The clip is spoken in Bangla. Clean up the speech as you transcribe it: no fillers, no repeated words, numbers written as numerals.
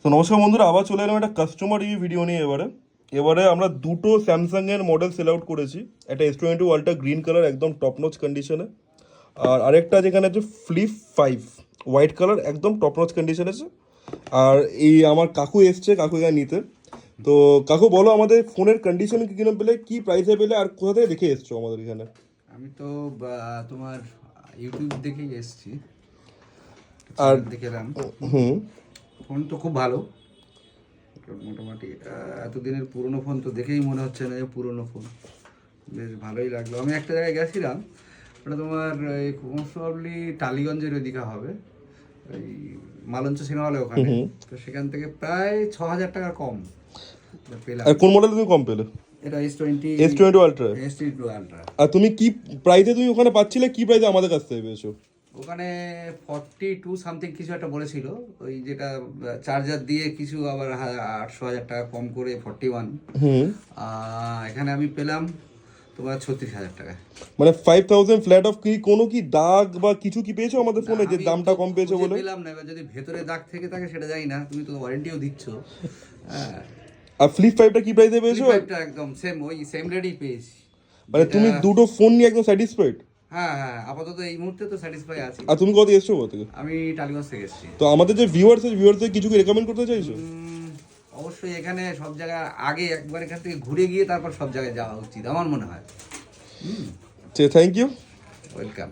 তো নমস্কার বন্ধুরা, আবার চলে এলাম একটা কাস্টমার রিভিউ ভিডিও নিয়ে। এবারে আমরা দুটো স্যামসাং এর মডেল সেল আউট করেছি। একটা S22 আলট্রা গ্রিন কালার একদম টপ নচ কন্ডিশনে, আর আরেকটা যেখানে আছে ফ্লিপ 5 হোয়াইট কালার একদম টপ নচ কন্ডিশন আছে। আর এই আমার কাকু এসছে কাকু এখানে নিতে। তো কাকু বলো আমাদের ফোনের কন্ডিশন কি কিরকম পেলে, কি প্রাইসে পেলে, আর কোথা থেকে দেখে এসছো আমাদের এখানে? আমি তো তোমার ইউটিউব দেখেই এসেছি আর দেখলাম। হুম ফোন তো খুব ভালো, মোটামুটি এতদিনের পুরনো ফোন তো দেখেই মনে হচ্ছে না যে পুরনো ফোন, বেশ ভালোই লাগলো। আমি একটা জায়গায় গেছিলাম, ওটা তোমার এই মোস্ট প্রবাবলি টালিগঞ্জের ওইদিকে হবে, ওই মালঞ্চ সিনেমা হলে ওখানে। তো সেখান থেকে প্রায় 6,000 টাকা কম পেলাম। আর কোন মডেল তুমি কম পেলে? এটা S20 আলট্রা। S22 ultra. আর তুমি কি প্রাইসে তুমি ওখানে পাচ্ছিলে, কি প্রাইসে আমাদের কাছ থেকে পেয়েছো? ওখানে 42 সামথিং কিছু একটা বলেছিল, ওই যেটা চার্জার দিয়ে কিছু আবার 800,000 টাকা কম করে 41। এখানে আমি পেলাম তোমার 36,000 টাকা। মানে 5,000 ফ্ল্যাট অফ। কি কোনো কি দাগ বা কিছু কি পেয়েছো আমাদের ফোনে যে আমি দামটা তো কম পেয়েছো খুঁজে বলে? পেলাম না, এবার যদি ভেতরে দাগ থেকে থাকে সেটা জানি না, তুমি তো ওয়ারেন্টিও দিচ্ছ। হ্যাঁ, আর ফ্লিপ 5টা কি প্রাইসে পেয়েছো? ফ্লিপকার্টটা একদম সেম, ওই সেম রেটই পেয়েছি। মানে তুমি দুটো ফোন নিয়ে একদম স্যাটিসফাইড? হ্যাঁ হ্যাঁ, আপাতত এই মুহূর্তে তো স্যাটিসফাই আছি। আর তুমি কত এসছো কোথা থেকে? আমি টালিগঞ্জ থেকে এসেছি। তো আমাদের যে ভিউয়ার্সদের কিছু কি রেকমেন্ড করতে চাইছো? অবশ্যই এখানে সব জায়গায় আগে একবার এখান থেকে ঘুরে গিয়ে তারপর সব জায়গায় যাওয়া উচিত আমার মনে হয়। Thank you. ওয়েলকাম।